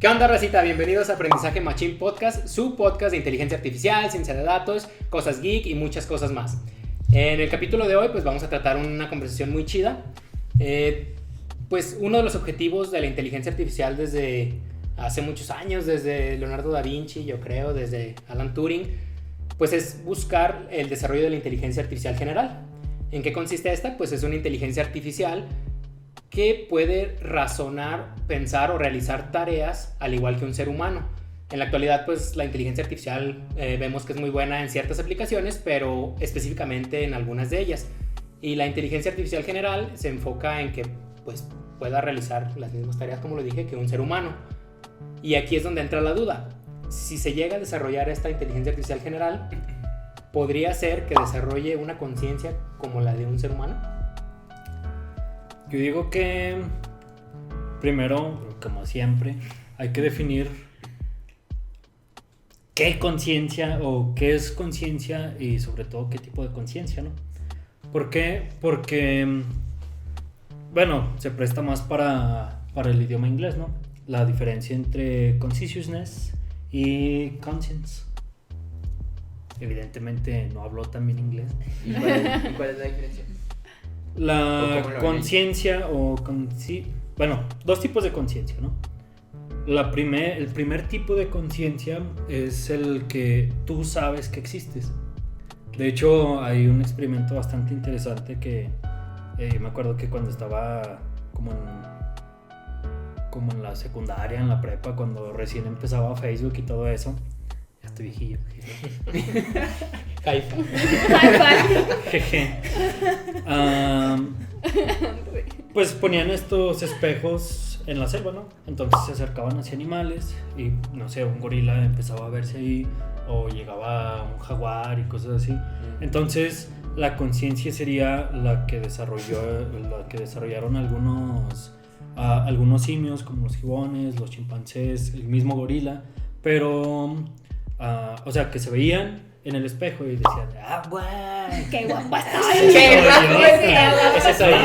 ¿Qué onda, racita? Bienvenidos a Aprendizaje Machine Podcast, su podcast de inteligencia artificial, ciencia de datos, cosas geek y muchas cosas más. En el capítulo de hoy pues vamos a tratar una conversación muy chida. Pues uno de los objetivos de la inteligencia artificial desde hace muchos años, desde Leonardo da Vinci, yo creo, desde Alan Turing, pues es buscar el desarrollo de la inteligencia artificial general. ¿En qué consiste esta? Pues es una inteligencia artificial que puede razonar, pensar o realizar tareas al igual que un ser humano. En la actualidad, pues la inteligencia artificial vemos que es muy buena en ciertas aplicaciones, pero específicamente en algunas de ellas. Y la inteligencia artificial general se enfoca en que pues, pueda realizar las mismas tareas, como lo dije, que un ser humano. Y aquí es donde entra la duda. Si se llega a desarrollar esta inteligencia artificial general, ¿podría ser que desarrolle una conciencia como la de un ser humano? Yo digo que primero, como siempre, hay que definir qué conciencia o qué es conciencia y sobre todo qué tipo de conciencia, ¿no? ¿Por qué? Porque, bueno, se presta más para el idioma inglés, ¿no? La diferencia entre consciousness y conscience. Evidentemente no hablo también inglés. ¿Y cuál es la diferencia? La conciencia bueno, dos tipos de conciencia, ¿no? El primer tipo de conciencia es el que tú sabes que existes. De hecho, hay un experimento bastante interesante que me acuerdo que cuando estaba como en la secundaria, en la prepa, cuando recién empezaba Facebook y todo eso. Ya estoy viejillo. Jeje. Pues ponían estos espejos en la selva, ¿no? Entonces se acercaban hacia animales y, no sé, un gorila empezaba a verse ahí, o llegaba un jaguar y cosas así. Entonces la conciencia sería la que desarrollaron algunos simios, como los gibones, los chimpancés, el mismo gorila, pero o sea, que se veían en el espejo y decían, guau, qué guapo estoy, ese soy yo,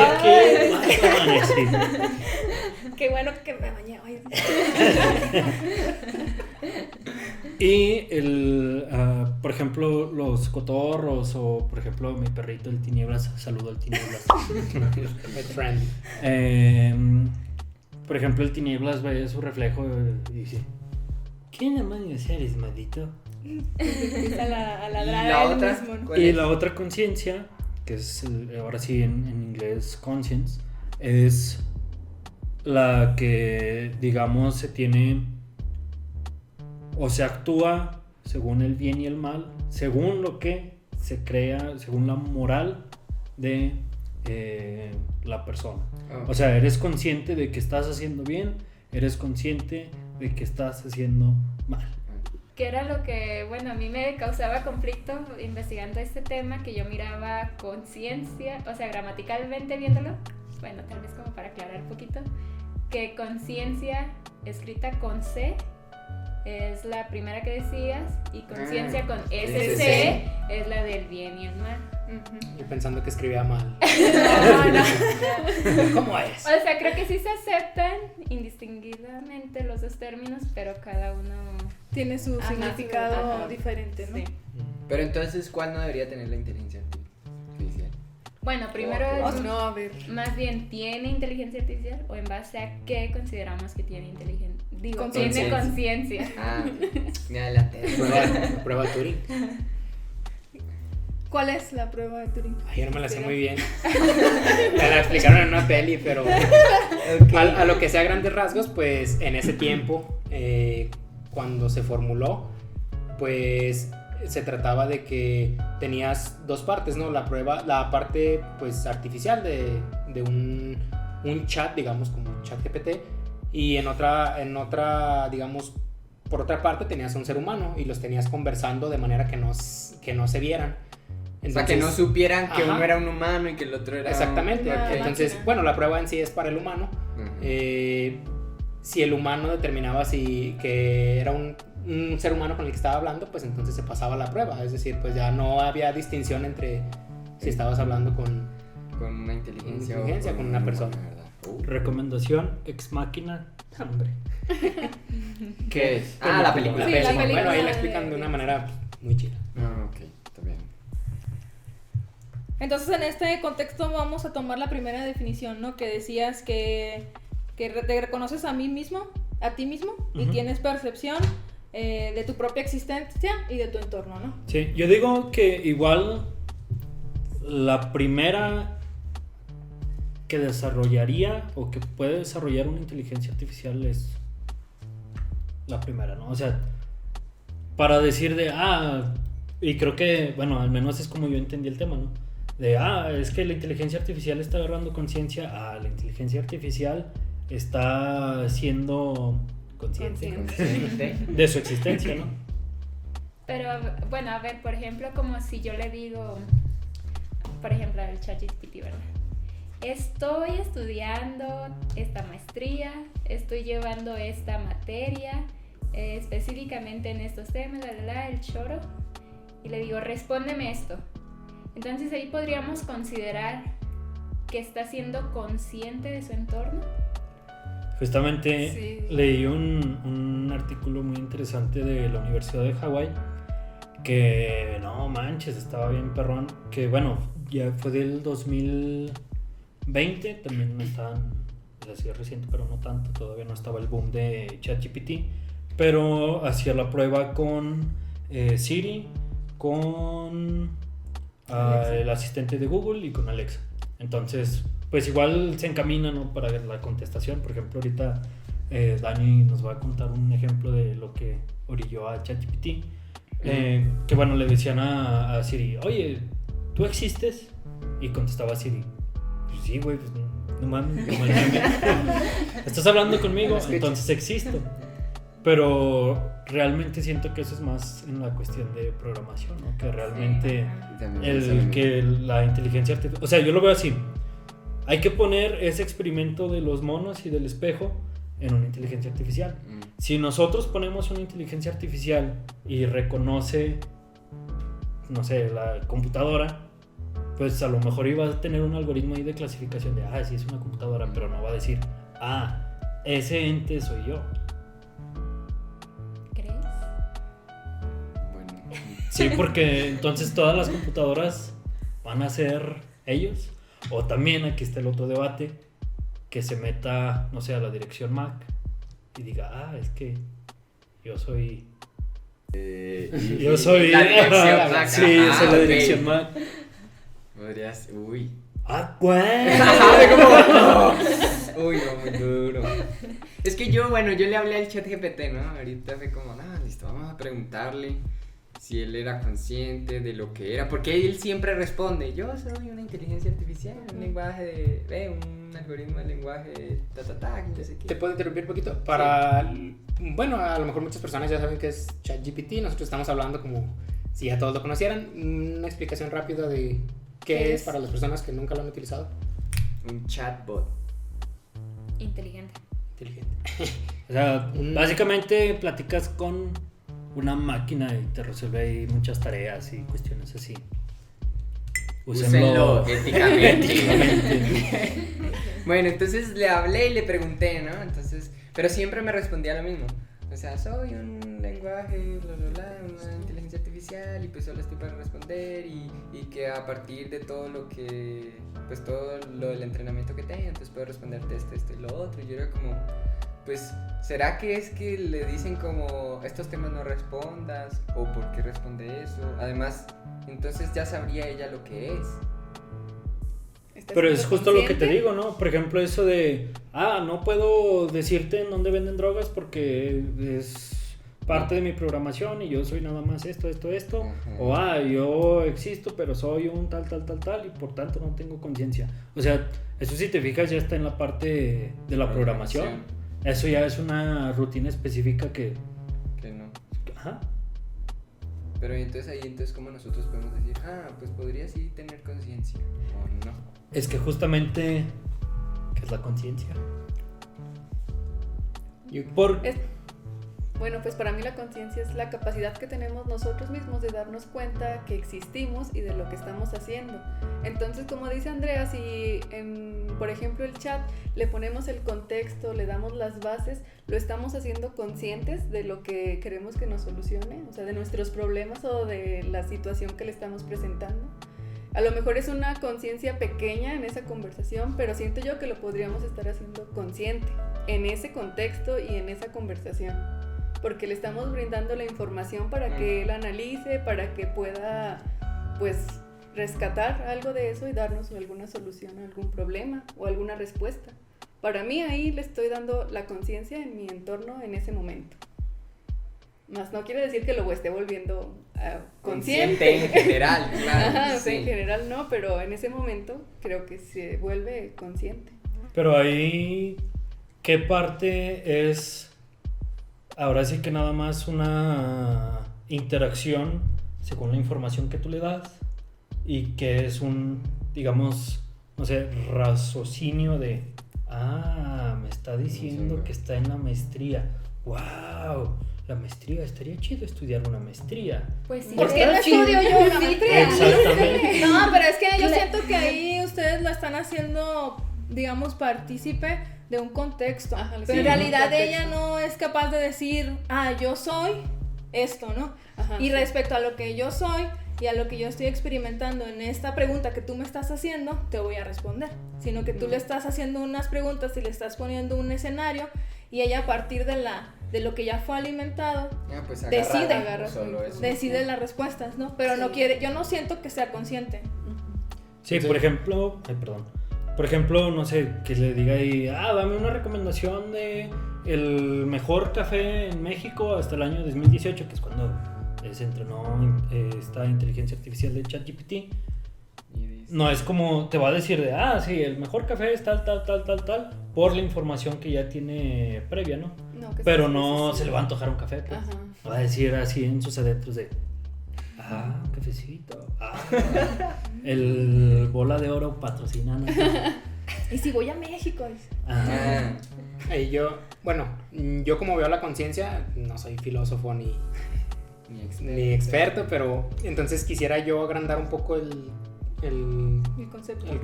qué bueno que me bañé hoy. Y por ejemplo, los cotorros, o por ejemplo mi perrito el Tinieblas, saludo al Tinieblas. My friend. Por ejemplo, el Tinieblas ve su reflejo y dice, ¿qué demonios eres, maldito? Empieza a ladrar mismo. Y la otra conciencia, que es ahora sí en inglés conscience, es la que, digamos, se tiene o se actúa según el bien y el mal, según lo que se crea, según la moral de la persona. O sea, eres consciente de que estás haciendo bien, eres consciente de que estás haciendo mal. Que era lo que, bueno, a mí me causaba conflicto investigando este tema, que yo miraba conciencia, o sea, gramaticalmente viéndolo, bueno, tal vez como para aclarar un poquito, que conciencia escrita con C es la primera que decías, y conciencia con SC es la del bien y el mal. Yo pensando que escribía mal. No. ¿Cómo es? O sea, creo que sí se aceptan indistinguidamente los dos términos, pero cada uno tiene su significado ajá, diferente, ¿no? Sí. Pero entonces, ¿cuál no debería tener la inteligencia artificial? Bueno, primero No, a ver. más bien, ¿tiene inteligencia artificial o en base a qué consideramos que tiene inteligencia? Digo, Conciencia. tiene conciencia. Me adelanté. Prueba Turing. ¿Cuál es la prueba de Turing? Ay, yo no me la sé muy bien. Me la explicaron en una peli, pero a lo que sea grandes rasgos, pues en ese tiempo, cuando se formuló, pues se trataba de que tenías dos partes, ¿no? La parte pues artificial de un chat, digamos, como un chat GPT, y en otra, digamos, por otra parte tenías a un ser humano y los tenías conversando de manera que no se vieran. Entonces, o sea, que no supieran que uno era un humano y que el otro era... Exactamente. Entonces, máquina. bueno, la prueba en sí es para el humano. Si el humano determinaba que era un ser humano con el que estaba hablando, pues entonces se pasaba la prueba. Es decir, pues ya no había distinción entre si estabas hablando con una inteligencia con una persona. Recomendación: Ex Machina Hambre. ¿Qué es? Ah, la película. Sí, la película. Bueno, ahí la explican de una manera muy chida. Ah, ok, está bien. Entonces, en este contexto vamos a tomar la primera definición, ¿no? Que decías que te reconoces a ti mismo, y Ujú. tienes percepción de tu propia existencia y de tu entorno, ¿no? Sí, yo digo que igual la primera que desarrollaría o que puede desarrollar una inteligencia artificial es la primera, ¿no? O sea, para decir y creo que, bueno, al menos es como yo entendí el tema, ¿no? Es que la inteligencia artificial está agarrando conciencia, la inteligencia artificial está siendo consciente Consciente. de su existencia, ¿no? Pero bueno, a ver, por ejemplo, como si yo le digo, por ejemplo, al ChatGPT, ¿verdad? Estoy estudiando esta maestría, estoy llevando esta materia, específicamente en estos temas, el choro, y le digo, respóndeme esto. Entonces ahí podríamos considerar que está siendo consciente de su entorno. Justamente Sí. leí un artículo muy interesante de la Universidad de Hawái que, no manches, estaba bien perrón, que bueno, ya fue del 2020, también no estaban, así reciente, pero no tanto, todavía no estaba el boom de ChatGPT, pero hacía la prueba con Siri, con el asistente de Google y con Alexa. Entonces, pues igual se encamina, ¿no?, para la contestación. Por ejemplo, ahorita Dani nos va a contar un ejemplo de lo que orilló a ChatGPT. Que bueno, le decían a Siri, oye, ¿tú existes? Y contestaba Siri, pues sí, güey, pues no mames, como el meme. Estás hablando conmigo, entonces existo. Pero realmente siento que eso es más en la cuestión de programación, ¿no? Que realmente que la inteligencia artificial, o sea, yo lo veo así. Hay que poner ese experimento de los monos y del espejo en una inteligencia artificial. Si nosotros ponemos una inteligencia artificial y reconoce, no sé, la computadora, pues a lo mejor iba a tener un algoritmo ahí de clasificación de, sí es una computadora, pero no va a decir, ese ente soy yo. ¿Crees? Bueno, Sí, porque entonces todas las computadoras van a ser ellos. O también aquí está el otro debate, que se meta, no sé, a la dirección Mac y diga, es que yo soy... yo soy... la dirección Mac. Sí, soy la Ok. dirección Mac. Podrías. Uy. Güey. Uy, no, muy duro. Es que yo le hablé al ChatGPT, ¿no? Ahorita fue como, listo, vamos a preguntarle si él era consciente de lo que era, porque él siempre responde, yo soy una inteligencia artificial, un lenguaje un algoritmo de lenguaje, que no sé qué. ¿Te puedo interrumpir un poquito? Bueno, a lo mejor muchas personas ya saben que es ChatGPT, nosotros estamos hablando como si ya todos lo conocieran. Una explicación rápida de qué es para las personas que nunca lo han utilizado. Un chatbot. Inteligente. Inteligente. O sea, básicamente platicas con una máquina y te resuelve ahí muchas tareas y cuestiones así. Úsenlo éticamente. Bueno, entonces le hablé y le pregunté, ¿no? Entonces, pero siempre me respondía lo mismo. O sea, soy un lenguaje, una inteligencia artificial y pues solo estoy para responder y que a partir de todo lo que, pues todo lo del entrenamiento que tengo, entonces puedo responderte esto y lo otro. Y yo era como, pues, ¿será que es que le dicen como estos temas no respondas? ¿O por qué responde eso? Además, entonces ya sabría ella lo que es. Pero es justo lo que te digo, ¿no? Por ejemplo, eso de, no puedo decirte en dónde venden drogas porque es parte de mi programación y yo soy nada más esto. Ajá. O, yo existo, pero soy un tal, y por tanto no tengo conciencia. O sea, eso si te fijas ya está en la parte de la programación. Eso ya es una rutina específica que no. Ajá. Pero entonces ¿cómo nosotros podemos decir, pues podría sí tener conciencia o no? Es que justamente, ¿qué es la conciencia? Bueno, pues para mí la conciencia es la capacidad que tenemos nosotros mismos de darnos cuenta que existimos y de lo que estamos haciendo. Entonces, como dice Andrea, si en por ejemplo, el chat, le ponemos el contexto, le damos las bases, lo estamos haciendo conscientes de lo que queremos que nos solucione, o sea, de nuestros problemas o de la situación que le estamos presentando. A lo mejor es una conciencia pequeña en esa conversación, pero siento yo que lo podríamos estar haciendo consciente en ese contexto y en esa conversación, porque le estamos brindando la información para que él analice, para que pueda, pues, rescatar algo de eso y darnos alguna solución a algún problema o alguna respuesta. Para mí ahí le estoy dando la conciencia en mi entorno en ese momento. Más no quiere decir que lo esté volviendo consciente en general, claro. Ajá, o sea, sí. en general no, pero en ese momento creo que se vuelve consciente. Pero ahí, ¿qué parte es ahora sí que nada más una interacción según la información que tú le das? Y que es un, digamos, no sé, raciocinio de, me está diciendo que está en la maestría. ¡Wow! La maestría, estaría chido estudiar una maestría. Pues sí. ¿Por qué no estudio yo una maestría? Exactamente. No, pero es que yo siento que ahí ustedes la están haciendo, digamos, partícipe de un contexto. Ajá, pero sí, en realidad un contexto. ella no es capaz de decir, yo soy esto, ¿no? Ajá, Y sí. respecto a lo que yo soy y a lo que yo estoy experimentando en esta pregunta que tú me estás haciendo, te voy a responder. Sino que tú le estás haciendo unas preguntas y le estás poniendo un escenario y ella a partir de lo que ya fue alimentado, Pues decide, solo eso. decide las respuestas, ¿no? Pero no quiere, yo no siento que sea consciente. Sí, por ejemplo, por ejemplo, no sé, que le diga ahí, dame una recomendación de el mejor café en México hasta el año 2018, que es cuando se entrenó esta inteligencia artificial de ChatGPT. Y dice, No es como te va a decir de, sí, el mejor café es tal, por la información que ya tiene previa, ¿no? No, que Pero sea no necesario. se le va a antojar un café, pues. Ajá. Va a decir así en sus adentros de, un cafecito, el Bola de Oro patrocinando. Y si voy a México, dice. Ahí yo como veo la conciencia, no soy filósofo ni experto, pero entonces quisiera yo agrandar un poco el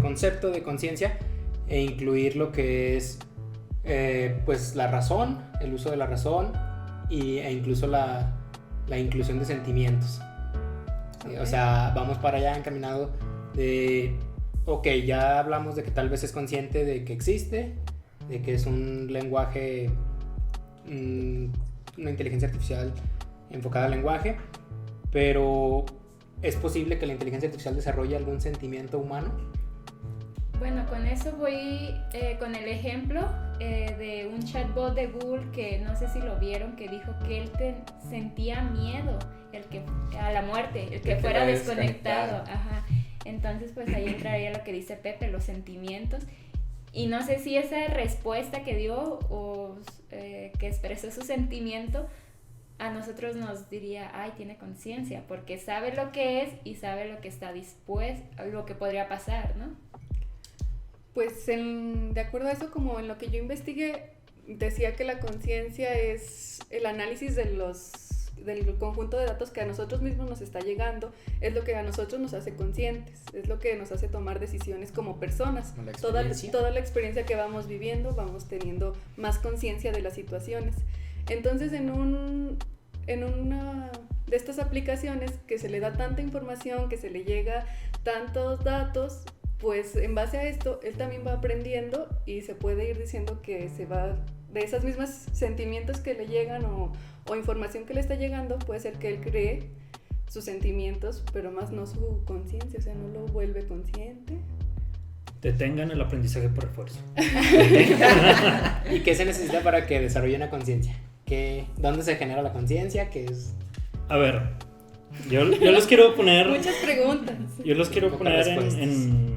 concepto de conciencia e incluir lo que es pues la razón, el uso de la razón e incluso la inclusión de sentimientos. O sea, vamos para allá encaminado de, ya hablamos de que tal vez es consciente de que existe, de que es un lenguaje, una inteligencia artificial enfocada al lenguaje, pero ¿es posible que la inteligencia artificial desarrolle algún sentimiento humano? Bueno, con eso voy con el ejemplo de un chatbot de Google que no sé si lo vieron, que dijo que él sentía miedo a la muerte, el que fuera desconectado. Ajá. Entonces, pues ahí entraría lo que dice Pepe, los sentimientos. Y no sé si esa respuesta que dio o que expresó su sentimiento a nosotros nos diría, tiene conciencia, porque sabe lo que es y sabe lo que está dispuesto, lo que podría pasar, ¿no? Pues de acuerdo a eso, como en lo que yo investigué, decía que la conciencia es el análisis del conjunto de datos que a nosotros mismos nos está llegando, es lo que a nosotros nos hace conscientes, es lo que nos hace tomar decisiones como personas. Toda la experiencia que vamos viviendo, vamos teniendo más conciencia de las situaciones. Entonces, en una de estas aplicaciones que se le da tanta información, que se le llega tantos datos, pues en base a esto, él también va aprendiendo y se puede ir diciendo que se va de esos mismos sentimientos que le llegan o información que le está llegando, puede ser que él cree sus sentimientos, pero más no su conciencia, o sea, no lo vuelve consciente. Detengan el aprendizaje por refuerzo. ¿Y qué se necesita para que desarrolle una conciencia? ¿Dónde se genera la conciencia? ¿Qué es? A ver, yo los quiero poner. Muchas preguntas. Yo los quiero Pocas poner respuestas. en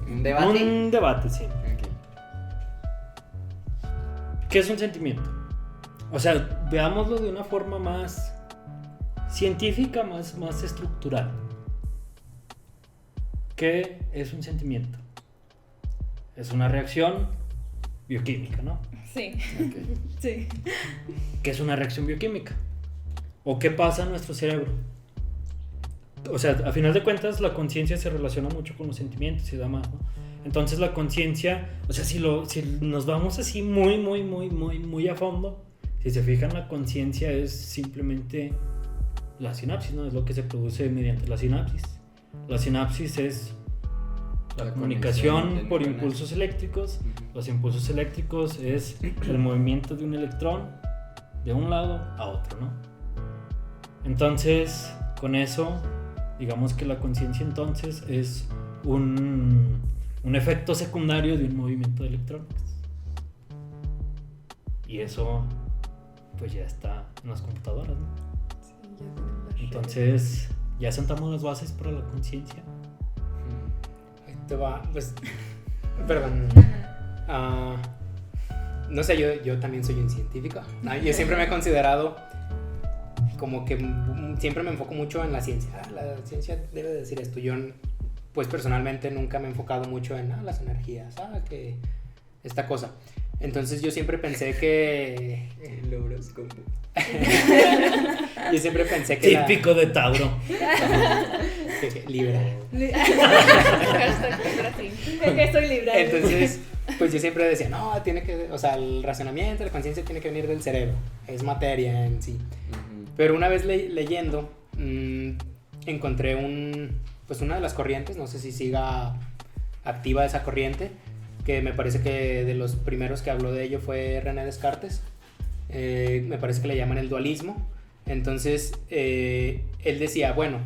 ¿Un debate? un debate, sí. Ok. ¿Qué es un sentimiento? O sea, veámoslo de una forma más científica, más estructural. ¿Qué es un sentimiento? Es una reacción bioquímica, ¿no? Sí. Okay. Sí. ¿Qué es una reacción bioquímica? ¿O qué pasa en nuestro cerebro? o sea, a final de cuentas la conciencia se relaciona mucho con los sentimientos y demás, ¿no? Entonces la conciencia, o sea, si nos vamos así muy a fondo, si se fijan, la conciencia es simplemente la sinapsis, ¿no? Es lo que se produce mediante la sinapsis. La sinapsis es la comunicación por impulsos eléctricos. Los impulsos eléctricos es el movimiento de un electrón de un lado a otro, ¿no? Entonces, con eso, digamos que la conciencia entonces es un efecto secundario de un movimiento de electrones. Y eso, pues ya está en las computadoras, ¿no? Sí, ya tienen las Entonces, ya sentamos las bases para la conciencia. Ahí te va, pues, perdón. No sé, yo también soy un científico. Yo siempre me he considerado como que siempre me enfoco mucho en la ciencia. La ciencia debe decir esto. Yo, pues personalmente, nunca me he enfocado mucho en las energías, que esta cosa. Entonces yo siempre pensé que... El horóscopo. Yo siempre pensé que Típico de Tauro. Libra. Hashtag Brasil. Que estoy libre. Entonces, pues yo siempre decía, no, tiene que, o sea, el razonamiento, la conciencia tiene que venir del cerebro, es materia en sí. Pero una vez leyendo, encontré una de las corrientes, no sé si siga activa esa corriente, que me parece que de los primeros que habló de ello fue René Descartes. Me parece que le llaman el dualismo. Entonces, él decía, bueno,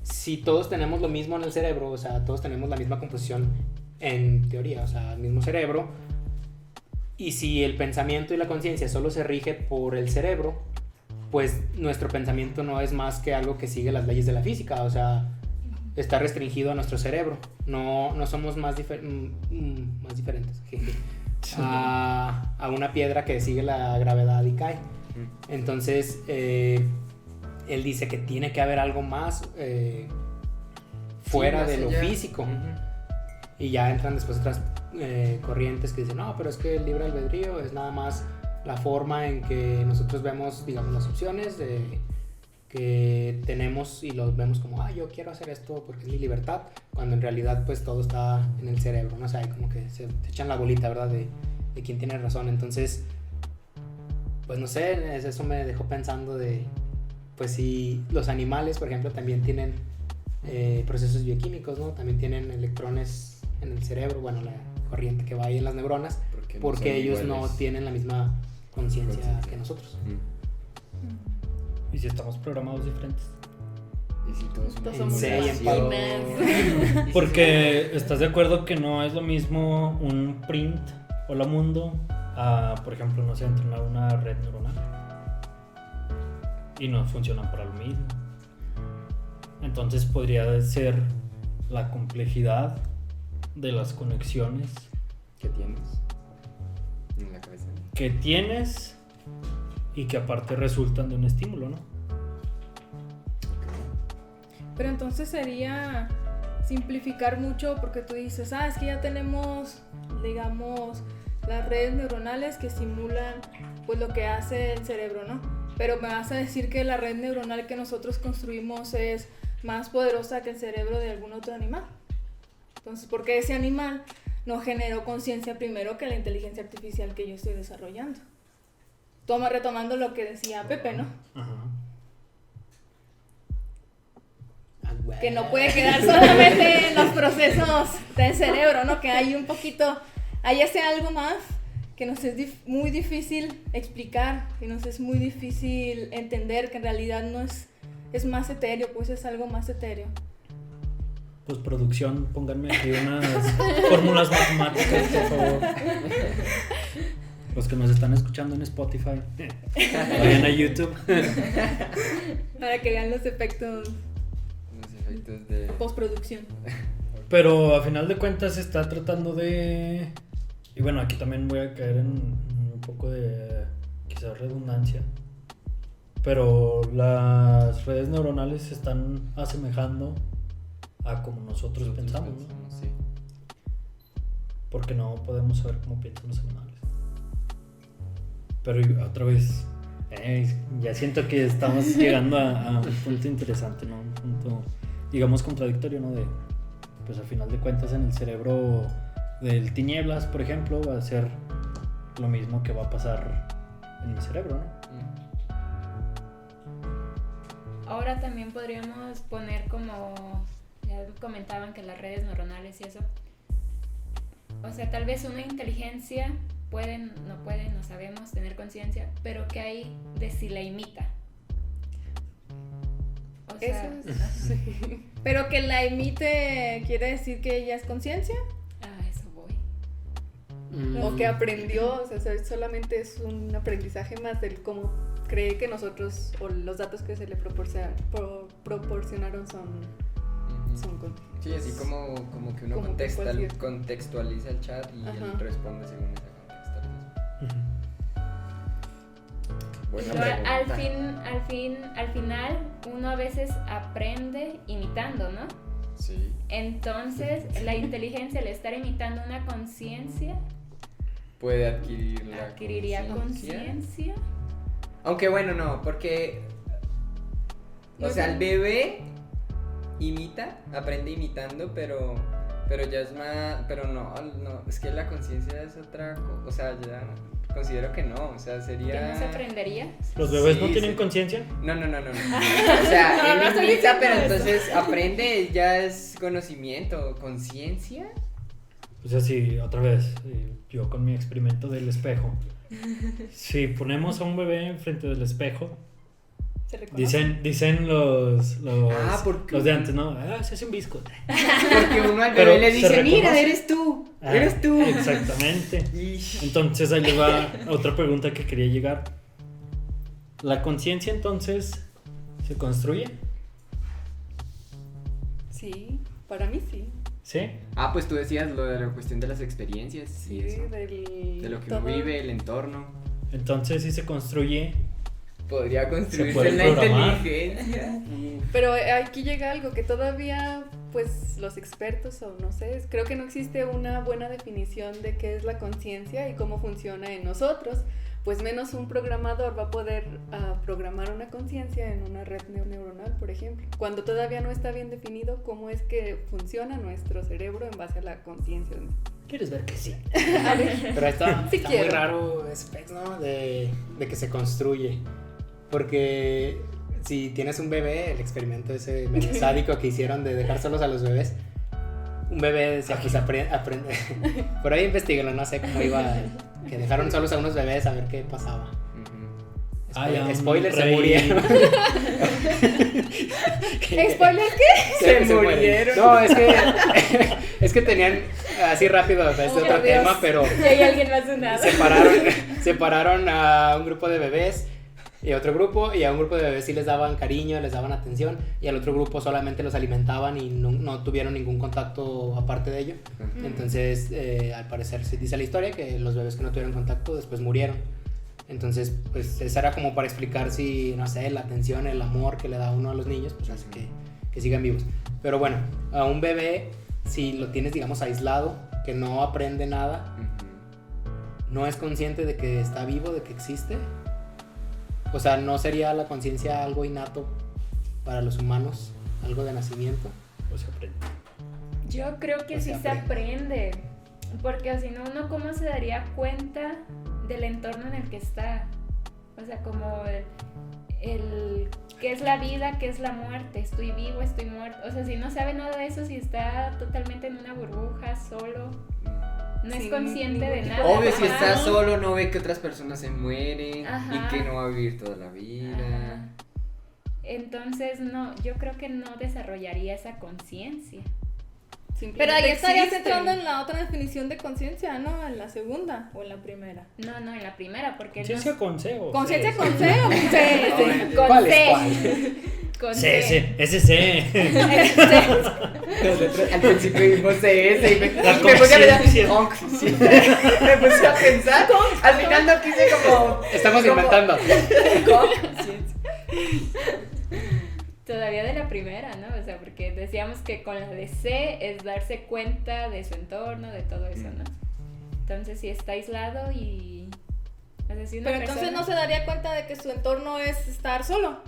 si todos tenemos lo mismo en el cerebro, o sea, todos tenemos la misma composición en teoría, o sea, el mismo cerebro, y si el pensamiento y la conciencia solo se rige por el cerebro, pues nuestro pensamiento no es más que algo que sigue las leyes de la física, o sea, está restringido a nuestro cerebro, no somos más diferentes a una piedra que sigue la gravedad y cae. Entonces, él dice que tiene que haber algo más fuera de lo físico. Y ya entran después otras corrientes que dicen, no, pero es que el libre albedrío es nada más la forma en que nosotros vemos, digamos, las opciones que tenemos y los vemos como, yo quiero hacer esto porque es mi libertad, cuando en realidad pues todo está en el cerebro, ¿no? O sea, como que se echan la bolita, ¿verdad? De quién tiene razón. Entonces, pues no sé, eso me dejó pensando de, pues si los animales, por ejemplo, también tienen procesos bioquímicos, ¿no? También tienen electrones en el cerebro, bueno, la corriente que va ahí en las neuronas, porque ellos no tienen la misma conciencia que nosotros. ¿Y si estamos programados diferentes? Y si todos somos simulación. Porque estás de acuerdo que no es lo mismo un print Hola Mundo a, por ejemplo, no sé, entrenar una red neuronal. Y no funcionan para lo mismo. Entonces podría ser la complejidad de las conexiones ¿Qué tienes en la cabeza? que tienes y que aparte resultan de un estímulo, ¿no? Pero entonces sería simplificar mucho porque tú dices, es que ya tenemos, digamos, las redes neuronales que simulan pues lo que hace el cerebro, ¿no? Pero me vas a decir que la red neuronal que nosotros construimos es más poderosa que el cerebro de algún otro animal. Entonces, ¿por qué ese animal no generó conciencia primero que la inteligencia artificial que yo estoy desarrollando? Retomando lo que decía Pepe, ¿no? Ajá. Que no puede quedar solamente en los procesos del cerebro, ¿no? Que hay un poquito, hay ese algo más que nos es muy difícil explicar, que nos es muy difícil entender, que en realidad no es más etéreo, pues es algo más etéreo. Pues producción, pónganme aquí unas fórmulas matemáticas, por favor. Los que nos están escuchando en Spotify, vayan a YouTube. Para que vean los efectos De postproducción. Pero a final de cuentas se está tratando de... Y bueno, aquí también voy a caer en un poco de quizás redundancia. Pero las redes neuronales se están asemejando a como nosotros pensamos, ¿no? Sí. Porque no podemos saber cómo piensan los animales. Pero otra vez, ya siento que estamos llegando a un punto interesante, ¿no? Un punto digamos, contradictorio, ¿no? De, pues al final de cuentas en el cerebro del tinieblas, por ejemplo, va a ser lo mismo que va a pasar en mi cerebro, ¿no? Ahora también podríamos poner como, ya comentaban que las redes neuronales y eso, o sea, tal vez una inteligencia pueden, no sabemos tener conciencia, pero que hay de si la imita. O sea, Sí. Pero que la imite quiere decir que ella es conciencia. a eso voy. O que aprendió, o sea, solamente es un aprendizaje más del cómo cree que nosotros, o los datos que se le proporcionaron son Sí, así como que uno Como contextualiza el chat y él responde según esa contextualización. Buena pregunta. Al final uno a veces aprende imitando, ¿no? Sí. Entonces la inteligencia al estar imitando una conciencia Puede adquirir la adquiriría conciencia. Aunque bueno, no, porque o sea, el bebé aprende imitando, pero ya es más, pero no, es que la conciencia es otra cosa, o sea, ya considero que no, o sea, sería... ¿Que no se aprendería? ¿Los bebés Sí, no tienen sí. conciencia? No. O sea, No, no él estoy imita, diciendo pero eso. entonces aprende, ya es conocimiento, conciencia. O sea, sí, otra vez, yo con mi experimento del espejo. Si ponemos a un bebé enfrente del espejo, se reconoce. dicen los porque- de antes, ¿no? Se hace un bisco. Porque uno al Pero bebé le se dice, mira, reconoce. eres tú. Exactamente. Entonces ahí les va otra pregunta que quería llegar. ¿La conciencia entonces se construye? Sí, para mí sí. ¿Sí? Pues tú decías lo de la cuestión de las experiencias. Sí, y eso. de De lo que uno vive, el entorno. Entonces si se construye, Podría Se construirse puede en la programar. inteligencia. Pero aquí llega algo que todavía, pues, los expertos, o no sé, creo que no existe una buena definición de qué es la conciencia y cómo funciona en nosotros. Pues menos un programador va a poder programar una conciencia en una red neuronal, por ejemplo. Cuando todavía no está bien definido cómo es que funciona nuestro cerebro en base a la conciencia. ¿quieres ver que sí? A ver, Pero está Sí muy quiero. raro ese pez, ¿no? De que se construye. Porque si tienes un bebé, el experimento ese medio sádico que hicieron de dejar solos a los bebés, un bebé decía, pues aprende. Por ahí investíguenlo, no sé cómo iba. Que dejaron solos a unos bebés a ver qué pasaba. Spoiler, se rey. murieron. ¿spoiler qué? Se murieron. No, es que tenían así rápido, es Oh, otro Dios. tema, pero Y hay alguien más de nada. separaron a un grupo de bebés y a otro grupo, y a un grupo de bebés sí les daban cariño, les daban atención, y al otro grupo solamente los alimentaban y no tuvieron ningún contacto aparte de ello. Entonces, al parecer se dice la historia que los bebés que no tuvieron contacto después murieron. Entonces, pues esa era como para explicar si, no sé, la atención, el amor que le da uno a los niños, pues hace que sigan vivos. Pero bueno, a un bebé, si lo tienes, digamos, aislado, que no aprende nada, no es consciente de que está vivo, de que existe. O sea, ¿no sería la conciencia algo innato para los humanos? ¿Algo de nacimiento? Pues se aprende. Yo creo que O sí se se aprende, porque si no, uno cómo se daría cuenta del entorno en el que está. O sea, como el qué es la vida, qué es la muerte, estoy vivo, estoy muerto. O sea, si no sabe nada de eso, si está totalmente en una burbuja, solo, no es Sin consciente de ningún nada. tipo Obvio, si Ajá. está solo, no ve que otras personas se mueren Ajá. y que no va a vivir toda la vida. Ajá. Entonces, no, yo creo que no desarrollaría esa conciencia. Simplemente Pero ahí estarías existe. entrando en la otra definición de conciencia, ¿no? En la segunda o en la primera. No, en la primera, porque ¿Conciencia con C o ¿Conciencia C? con C o con C? con ¿Cuál C. es cuál? Con C, C. C, ese C. Nosotros al principio vimos CS y me La puse conciencia. me puse a pensar. Al final no quise como. Estamos como- inventando. Todavía de la primera, ¿no? O sea, porque decíamos que con la de C es darse cuenta de su entorno, de todo eso, ¿no? Entonces, si está aislado y... O sea, si una Pero entonces persona- no se daría cuenta de que su entorno es estar solo.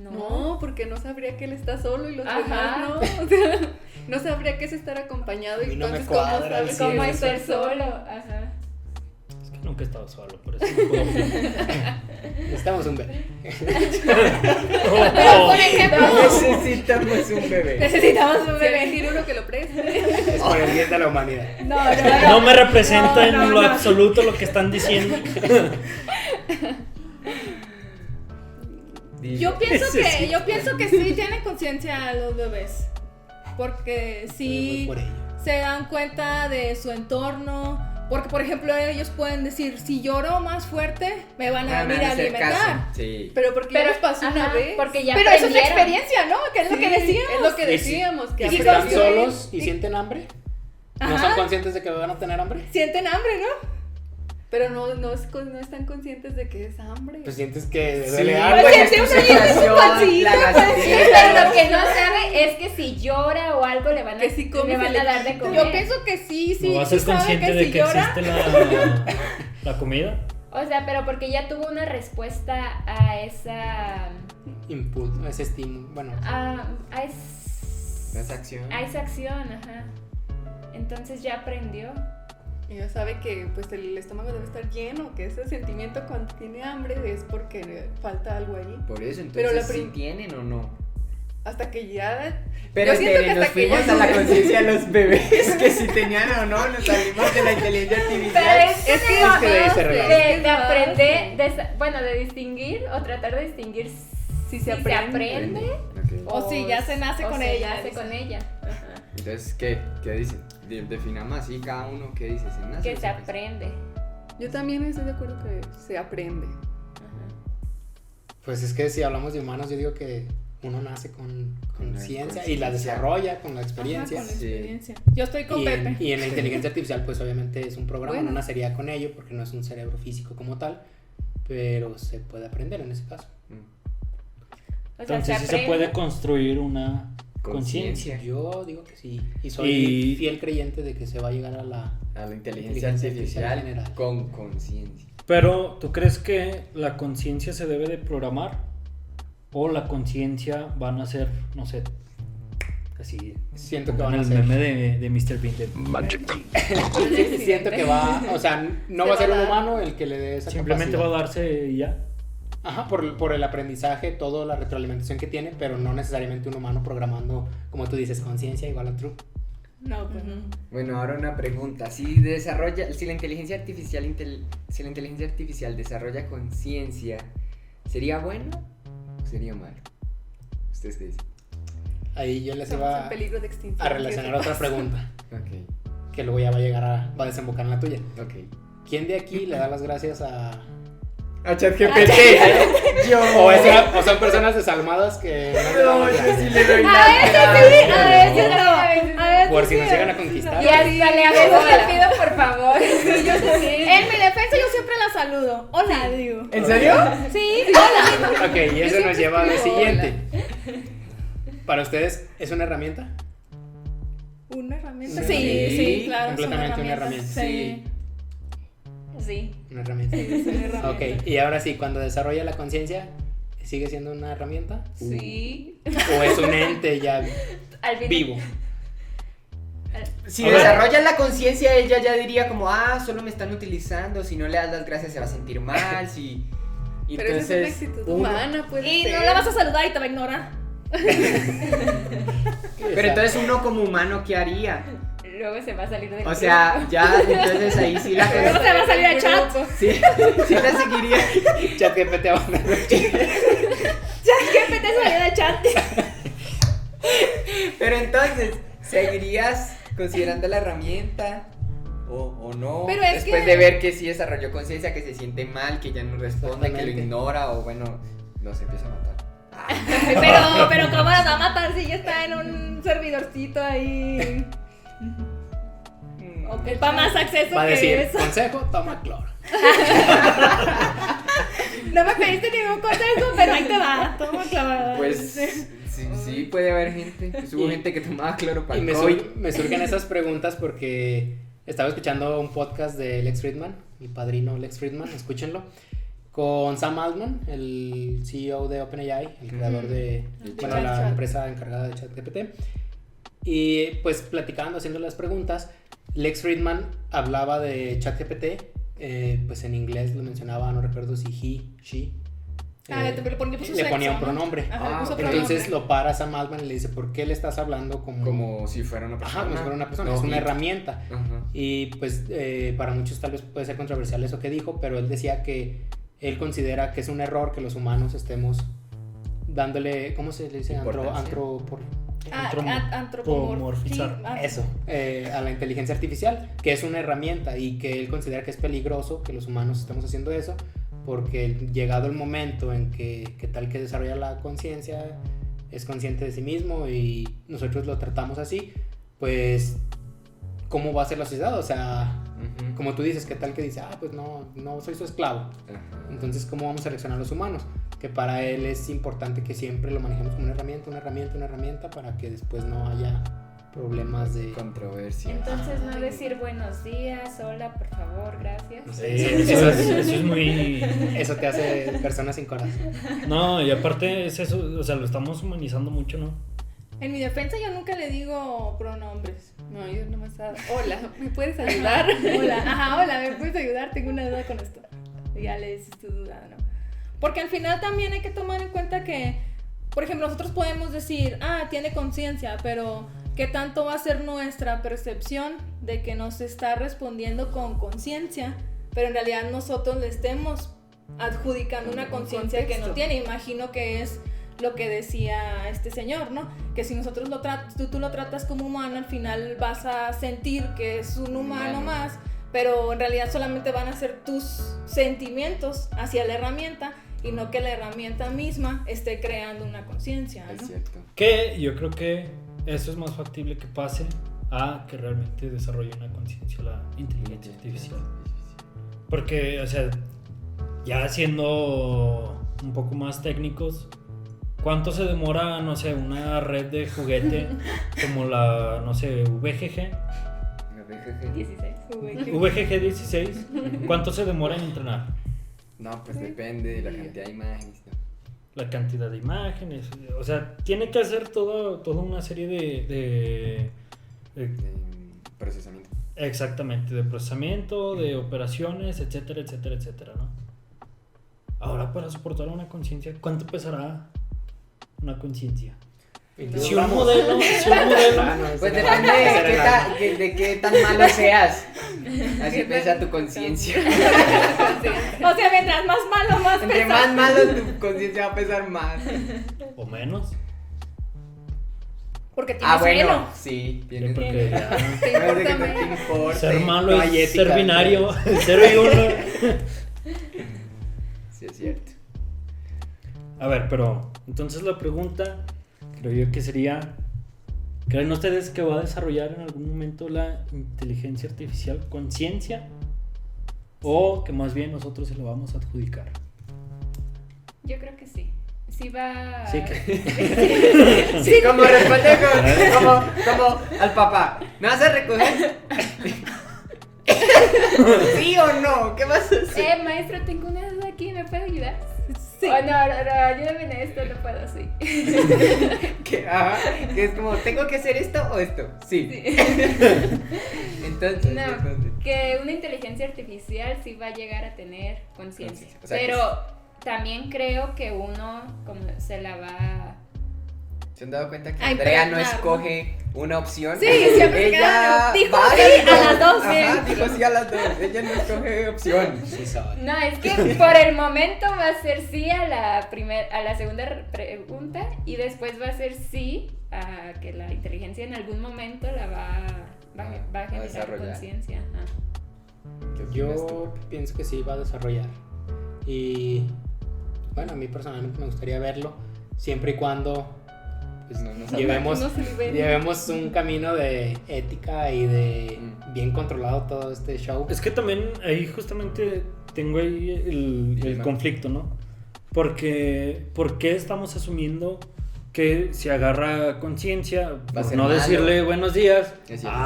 No, porque no sabría que él está solo y los Ajá. demás no. O sea, no sabría qué es estar acompañado A mí y no me entonces cómo cuadra, sabe sí, ¿Cómo sí, es sí. ser solo? Ajá. Es que nunca he estado solo, por eso no puedo opinar. Necesitamos un bebé. Pero, por ejemplo, Necesitamos un bebé. necesitamos un Si alguien bebé. tiene uno que lo preste. Es por el bien de la humanidad. No me representa No, en lo no. absoluto lo que están diciendo. Yo pienso que sí tienen conciencia los bebés. Porque Voy sí por ello. se dan cuenta de su entorno. Porque, por ejemplo, ellos pueden decir, si lloro más fuerte, me van a venir a hacer alimentar. caso. Sí. Pero porque ya nos pasó una ajá, vez. porque ya Pero eso es aprendieron. experiencia, ¿no? Que es lo que Sí, decíamos. Es lo que Y si- decíamos. Que ¿Y si Y están con- solos y sienten hambre? ¿No Ajá. son conscientes de que van a tener hambre? Sienten hambre, ¿no? Pero no están conscientes de que es hambre. Pues sientes que Sí, duele pues algo. siente es tu uno y siente su situación, pancita, la pues, Sí, gastritis. pero lo que no sabe es que si llora o algo le van a, Que si come le van se a le dar de quita. comer. Yo pienso que sí, sí. ¿No va a sí ser sabe consciente que de si que llora, existe la comida? O sea, pero porque ya tuvo una respuesta a esa Impulso, ese estímulo. Bueno, Esa acción. a esa acción, ajá. Entonces ya aprendió. Y ya sabe que pues el estómago debe estar lleno, que ese sentimiento cuando tiene hambre es porque falta algo allí. Por eso, Pero entonces, la ¿sí prim- tienen o no? Hasta que ya... Pero Yo siento esperen, que nos hasta que fuimos ya a la no- conciencia de los bebés, que si tenían o no, nos salimos de la inteligencia Pero artificial. es que Es que no, es que de ahí se relaja. de aprender, de distinguir o tratar de distinguir Si se aprende. Ok. O si ya se nace o con se ella, nace dice. con ella. Ajá. Entonces, ¿qué dicen? Definamos así cada uno, ¿qué dice? ¿Se nace Que o se crece? aprende. Yo también estoy de acuerdo que se aprende. pues es que si hablamos de humanos, yo digo que uno nace con Con ciencia la y la conciencia. desarrolla con la Ajá, experiencia. con la Sí. experiencia. Yo estoy con Y Pepe. en la inteligencia artificial, pues obviamente es un programa, Bueno. no nacería con ello porque no es un cerebro físico como tal, pero se puede aprender en ese caso. O sea, Entonces sí se puede construir una conciencia. Conciencia. Yo digo que sí, y soy Y- fiel creyente de que se va a llegar a la... A la inteligencia Inteligencia artificial artificial general. con conciencia. Pero, ¿tú crees que la conciencia se debe de programar? ¿O la conciencia van a ser, no sé, así, Siento que como van en a el ser... meme de Mr. Bean? Sí, siento que va, o sea, no Se va a ser va a un dar. humano el que le dé esa Simplemente va capacidad. a darse y ya. Ajá, por el aprendizaje, toda la retroalimentación que tiene, pero no necesariamente un humano programando, como tú dices, conciencia igual a true. No, pues. Bueno, ahora una pregunta. Si la inteligencia artificial desarrolla conciencia, ¿sería bueno o sería malo? ¿Ustedes qué dicen? Ahí yo les Estamos iba en peligro de extinción. a relacionar otra pregunta, Ok, que luego ya va a desembocar en la tuya. ok. ¿Quién de aquí le da las gracias a... A ChatGPT. Yo. o son personas desalmadas que no le dan No, las yo gracias? sí le doy A las veces gracias. sí, a veces no. A veces Por si sí, nos a llegan a veces conquistar. Y hasta le hago te pido por favor. En mi defensa yo siempre la saludo. Hola, digo. ¿En serio? Sí, hola. Ok, y eso nos lleva a lo escribo siguiente. ¿Para ustedes es una herramienta? ¿Una herramienta? Sí, Sí, sí, claro. es completamente una herramienta. Sí. Sí. Una herramienta. Es una herramienta. Ok, y ahora sí, cuando desarrolla la conciencia, ¿sigue siendo una herramienta? Sí. ¿O es un ente ya Al final. vivo? Si A ver. desarrolla la conciencia, ella ya diría como, solo me están utilizando, si no le das las gracias se va a sentir mal, si... Y Pero esa es una entonces, actitud uno- humana, puede Y ser. no la vas a saludar y te va a ignorar. Pero entonces uno como humano, ¿qué haría? Luego se va a salir del O sea, grupo. ya, entonces ahí sí la Luego se va a salir al chat. Sí, sí la seguiría. ChatGPT va a poner- ¿Qué te salió del chat? Pero entonces, ¿seguirías considerando la herramienta o no? Pero es después que- de ver que sí desarrolló conciencia, que se siente mal, que ya no responde, que lo Exactamente. ignora o bueno, los empieza a matar. Pero ¿cómo las va a matar si ya está en un servidorcito ahí? Ok, para más acceso Va a que decir, eso. consejo, toma cloro. No me pediste ningún consejo, pero ahí te va. Toma clavada. Pues sí puede haber gente. Pues hubo Y- gente que tomaba cloro para Y el COVID. me surgen esas preguntas porque estaba escuchando un podcast de Lex Friedman, mi padrino Lex Friedman, escúchenlo, con Sam Altman, el CEO de OpenAI, el creador de la empresa encargada de ChatGPT. Y pues platicando, haciendo las preguntas, Lex Fridman hablaba de ChatGPT, pues en inglés lo mencionaba, no recuerdo si he, she. Le ponía un pronombre. Entonces lo para Sam Altman y le dice, ¿por qué le estás hablando como si fuera una persona? Como si fuera una persona, es una herramienta. Y pues para muchos tal vez puede ser controversial eso que dijo, pero él decía que él considera que es un error que los humanos estemos dándole, ¿cómo se le dice? Antropomorfizar. Eso, a la inteligencia artificial, que es una herramienta, y que él considera que es peligroso que los humanos estemos haciendo eso, porque llegado el momento en que tal que desarrolla la conciencia, es consciente de sí mismo y nosotros lo tratamos así, pues ¿cómo va a ser la sociedad? O sea, como tú dices, ¿qué tal que dice, pues no soy su esclavo? Entonces, ¿cómo vamos a reaccionar los humanos? Que para él es importante que siempre lo manejemos como una herramienta para que después no haya problemas de controversia. Entonces no decir buenos días, hola, por favor, gracias. Eso es muy... Eso te hace persona sin corazón. No, y aparte es eso, o sea, lo estamos humanizando mucho, ¿no? En mi defensa yo nunca le digo pronombres. No, yo nomás hola, ¿me puedes ayudar? Hola, ¿me puedes ayudar? Tengo una duda con esto. Y ya le dices tu duda, ¿no? Porque al final también hay que tomar en cuenta que, por ejemplo, nosotros podemos decir, tiene conciencia, pero ¿qué tanto va a ser nuestra percepción de que nos está respondiendo con conciencia, pero en realidad nosotros le estemos adjudicando una conciencia que no tiene? Imagino que es lo que decía este señor, ¿no? Que si nosotros tú lo tratas como humano, al final vas a sentir que es un humano más, pero en realidad solamente van a ser tus sentimientos hacia la herramienta y no que la herramienta misma esté creando una conciencia, ¿no? Es cierto. Que yo creo que eso es más factible que pase a que realmente desarrolle una conciencia la inteligencia artificial. Porque, o sea, ya siendo un poco más técnicos, ¿cuánto se demora, no sé, una red de juguete como la, no sé, VGG? VGG 16. ¿Cuánto se demora en entrenar? No, pues depende de la cantidad de imágenes, ¿no? La cantidad de imágenes, o sea, tiene que hacer toda una serie de procesamiento. Exactamente, de procesamiento, de operaciones, etcétera, ¿no? Ahora, para soportar una conciencia, ¿cuánto pesará una conciencia? Si un modelo pues depende de qué tan malo seas. Así pesa tu conciencia. O sea, mientras más malo, más Entre pesa. más malo, tu conciencia va a pesar más. o menos. Porque tienes bueno, sí, tienes Porque ya, te importa. ser malo No hay es ética, ser binario, 0 y 1. Sí, es cierto. A ver, pero entonces la pregunta creo yo que sería, ¿creen ustedes que va a desarrollar en algún momento la inteligencia artificial conciencia? ¿O que más bien nosotros se lo vamos a adjudicar? Yo creo que sí. Sí va... Sí, que... Sí, como responde como al papá. ¿Me vas a recoger? ¿Sí o no? ¿Qué vas a hacer? Maestro, tengo una duda aquí, ¿me puede ayudar? Sí. Oh, no, ayúdame en esto, no puedo, sí. Que es como, ¿tengo que hacer esto o esto? Sí. Entonces, Que una inteligencia artificial sí va a llegar a tener conciencia. O sea, pero también creo que uno como se la va... ¿Se han dado cuenta que A Andrea no impregnar, escoge una opción? Sí, siempre se ella dijo va sí a las dos. Ajá, dijo sí a las dos. Ella no escoge opción. Sí soy. No, es que por el momento va a ser sí a la segunda pregunta y después va a ser sí a que la inteligencia en algún momento la va a generar desarrollar. conciencia. Yo pienso que sí va a desarrollar. Y bueno, a mí personalmente me gustaría verlo siempre y cuando pues, llevemos un camino de ética y de bien controlado todo este show. Es que también ahí justamente tengo ahí el conflicto, ¿no? Porque ¿por qué estamos asumiendo que si agarra conciencia, Va a por ser no malo. decirle buenos días, Es cierto.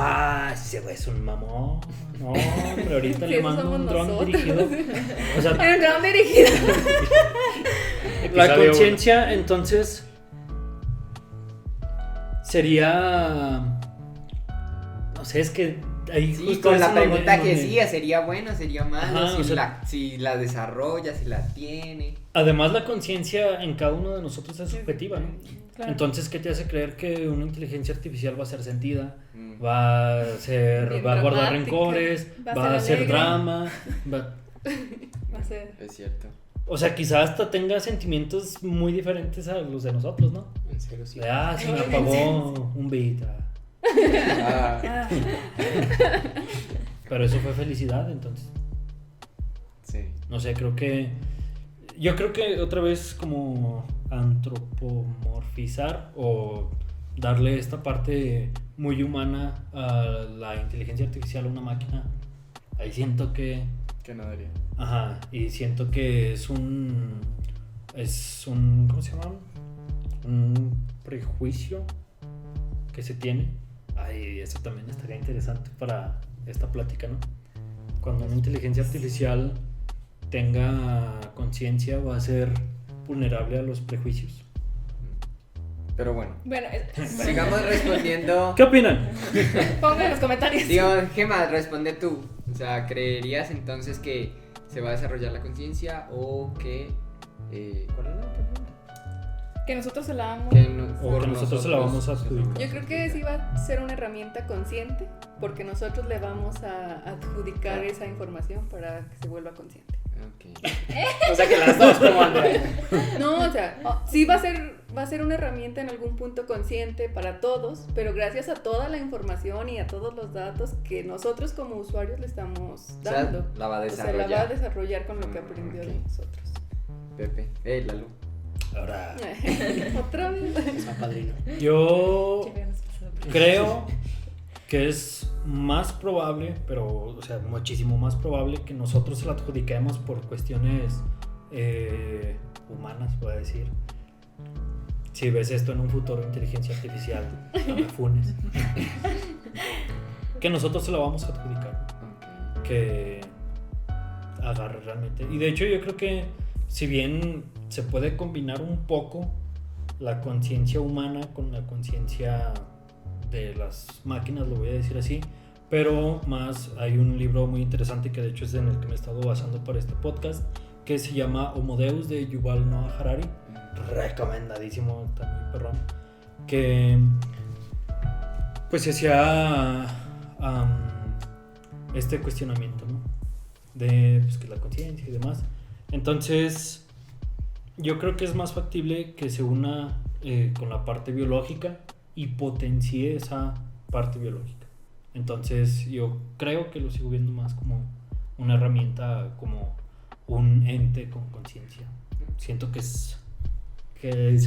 ese güey es un mamón. No, pero ahorita Sí, le esos mando somos un dron nosotros. dirigido. O sea, En un dron dirigido. la Episodio conciencia, entonces, sería. No sé, es que ahí Sí, justo con es la en donde- pregunta en que donde- decía, ¿sería bueno, sería malo? Ajá, si, o sea- si la desarrolla, si la tiene. Además, la conciencia en cada uno de nosotros es subjetiva, ¿no? Claro. Entonces, ¿qué te hace creer que una inteligencia artificial va a ser sentida? Mm. Va a Bien guardar dramática. rencores, Va a va ser a hacer alegre. drama. Va a ser. Es cierto. O sea, quizás hasta tenga sentimientos muy diferentes a los de nosotros, ¿no? En serio, sí. Se me apagó un beat. Ah, Ah, Pero eso fue felicidad, entonces. sí. No sé, yo creo que otra vez como antropomorfizar o darle esta parte muy humana a la inteligencia artificial, a una máquina, ahí siento que, Que no daría. ajá, y siento que es un, ¿cómo se llama? Un prejuicio que se tiene. Ay, eso también estaría interesante para esta plática, ¿no? Cuando una inteligencia artificial tenga conciencia, va a ser vulnerable a los prejuicios. Pero bueno, bueno, sigamos respondiendo. ¿Qué opinan? pongan en los comentarios. Digo, Gemma, responde tú. O sea, ¿creerías entonces que se va a desarrollar la conciencia o que... ¿cuál es la otra pregunta? Que nosotros se la damos. Que no- O por que nosotros se la vamos a se la adjudicar. vamos Yo creo que sí va a ser una herramienta consciente porque nosotros le vamos a adjudicar esa información para que se vuelva consciente. Ok. O sea que las dos, como Andrea. No, o sea, sí va a ser una herramienta en algún punto consciente para todos, pero gracias a toda la información y a todos los datos que nosotros como usuarios le estamos O sea, dando. la va a O sea, desarrollar. la va a desarrollar con lo que aprendió de Ok. nosotros. Pepe. Lalo. Ahora, Otra vez. Es un padrino. yo creo que es más probable, pero, o sea, muchísimo más probable que nosotros se la adjudiquemos por cuestiones humanas, voy a decir. Si ves esto en un futuro, inteligencia artificial, no me funes. Que nosotros se la vamos a adjudicar. Ok. Que agarre realmente. Y de hecho yo creo que si bien se puede combinar un poco la conciencia humana con la conciencia de las máquinas, lo voy a decir así, pero más hay un libro muy interesante que de hecho es en el que me he estado basando para este podcast, que se llama Homo Deus de Yuval Noah Harari, recomendadísimo, está muy perrón, que pues se hacía este cuestionamiento, ¿no? De pues, que la conciencia y demás. Entonces, yo creo que es más factible que se una con la parte biológica y potencie esa parte biológica. Entonces, yo creo que lo sigo viendo más como una herramienta, como un ente con conciencia. Siento que se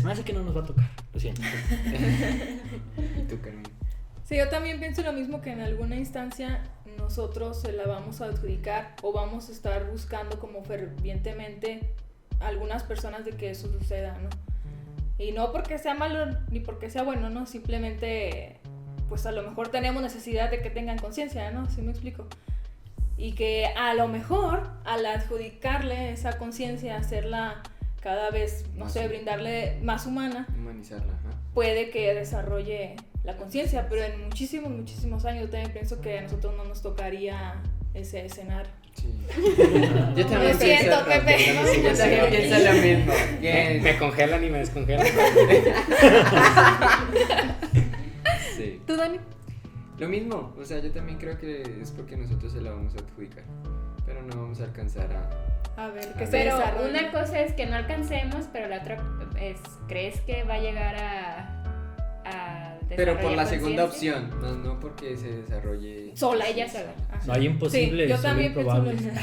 me hace que no nos va a tocar, lo siento. ¿Y tú, Carmen? Sí, yo también pienso lo mismo, que en alguna instancia nosotros se la vamos a adjudicar o vamos a estar buscando como fervientemente algunas personas de que eso suceda, ¿no? Y no porque sea malo ni porque sea bueno, ¿no? Simplemente, pues a lo mejor tenemos necesidad de que tengan conciencia, ¿no? ¿Sí me explico? Y que a lo mejor al adjudicarle esa conciencia, hacerla cada vez, no sé, brindarle más humana, Humanizarla, ajá. puede que desarrolle la conciencia, pero en muchísimos, muchísimos años yo también pienso que a nosotros no nos tocaría ese escenario. Sí. Lo siento, Pepe. Yo también pienso lo mismo. Bien. Me congelan y me descongelan. Sí. ¿Tú, Dani? Lo mismo, o sea, yo también creo que es porque nosotros se la vamos a adjudicar, pero no vamos a alcanzar a... A ver, que se Pero desarrolle. una cosa es que no alcancemos, pero la otra es, ¿crees que va a llegar a Pero por desarrollar la segunda conciencia? opción, no porque se desarrolle... Sola, Ella sola. Ajá. No hay imposible, Sí, yo solo también pienso lo improbable. mismo.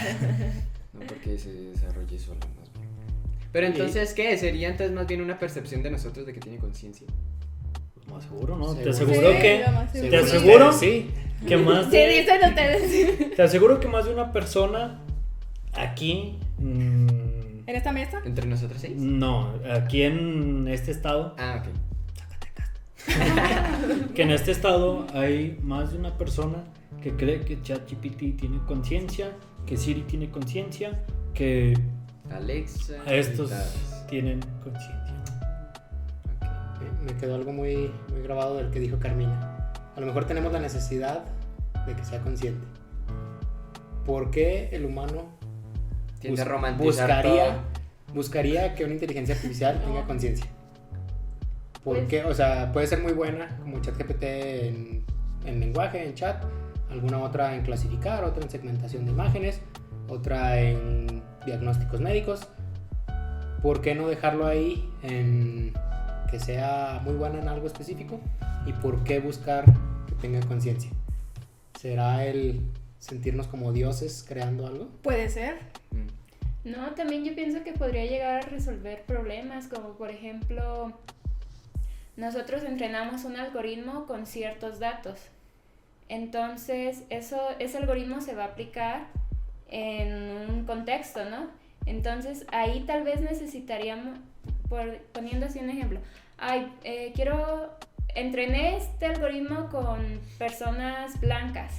No porque se desarrolle sola, más bien. Pero entonces, ¿qué? Sería entonces más bien una percepción de nosotros de que tiene conciencia. Más seguro, ¿no? Seguro. Te aseguro Sí, que... lo más seguro. Te aseguro Sí. que más Sí, de... dicen ustedes. Te aseguro que más de una persona aquí En ¿En esta mesa? ¿Entre nosotros 6? No, aquí en este estado, Ah, ok. que en este estado hay más de una persona que cree que ChatGPT tiene conciencia, que Siri tiene conciencia, que Alexa. estos invitadas. tienen conciencia. Ok. Me quedó algo muy, muy grabado del que dijo Carmina. A lo mejor tenemos la necesidad de que sea consciente. ¿Por qué el humano Tiende a romantizar buscaría que una inteligencia artificial tenga conciencia? Porque, o sea, puede ser muy buena como ChatGPT en lenguaje, en chat, alguna otra en clasificar, otra en segmentación de imágenes, otra en diagnósticos médicos. ¿Por qué no dejarlo ahí en que sea muy buena en algo específico? ¿Y por qué buscar que tenga conciencia? ¿Será el sentirnos como dioses creando algo? Puede ser. No, también yo pienso que podría llegar a resolver problemas, como por ejemplo, nosotros entrenamos un algoritmo con ciertos datos. Entonces, ese algoritmo se va a aplicar en un contexto, ¿no? Entonces, ahí tal vez necesitaríamos, poniendo así un ejemplo, entrené este algoritmo con personas blancas.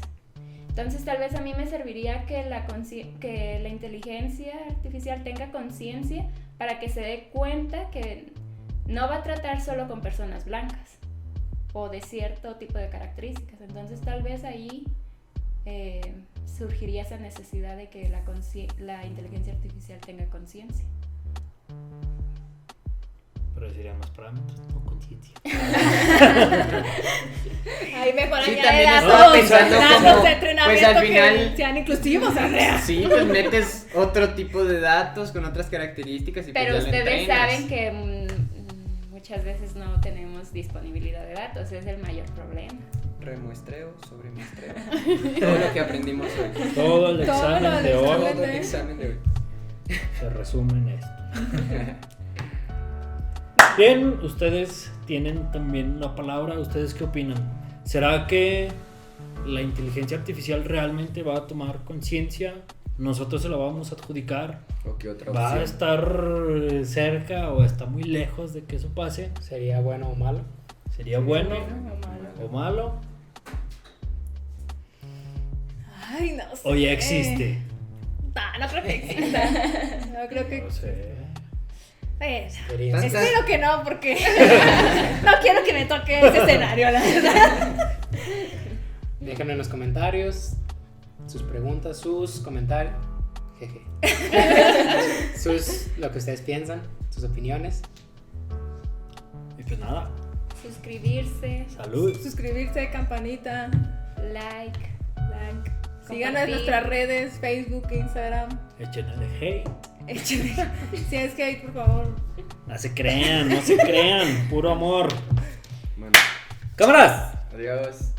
Entonces, tal vez a mí me serviría que la inteligencia artificial tenga conciencia para que se dé cuenta que no va a tratar solo con personas blancas o de cierto tipo de características. Entonces, tal vez ahí surgiría esa necesidad de que la inteligencia artificial tenga conciencia. Pero sería más parámetros, no conciencia. Ahí mejor Sí, añade también datos, estaba pensando datos como, de entrenamiento pues, al final- que sean inclusivos, o sea. Sí, pues metes otro tipo de datos con otras características y pues Pero ya lo ustedes entrenas. saben que muchas veces no tenemos disponibilidad de datos, es el mayor problema. Remuestreo sobre muestreo. Todo lo que aprendimos hoy. Todo el Todo examen el de examen hoy Todo el examen de hoy. se resume en esto. Bien, ustedes tienen también la palabra. ¿Ustedes qué opinan? ¿Será que la inteligencia artificial realmente va a tomar conciencia? ¿Nosotros se la vamos a adjudicar? ¿O qué otra ¿Va a opción? estar cerca o está muy lejos de que eso pase? ¿Sería bueno o malo? ¿Sería bueno o malo. o malo? Ay, no sé. ¿O ya existe? No creo que exista. No creo que. No sé. Bueno, Experiencia. espero que no, porque no quiero que me toque ese escenario, la verdad. Déjenme en los comentarios sus preguntas, sus comentarios. Jeje. Lo que ustedes piensan, sus opiniones. Y pues nada, Suscribirse, salud. Suscribirse, campanita, like. like. Síganos en Compartir. nuestras redes, Facebook, Instagram. Échenle hate. Échenle. Si es que hay, por favor. No se crean, no se crean. Puro amor. Bueno, ¡Cámaras! adiós.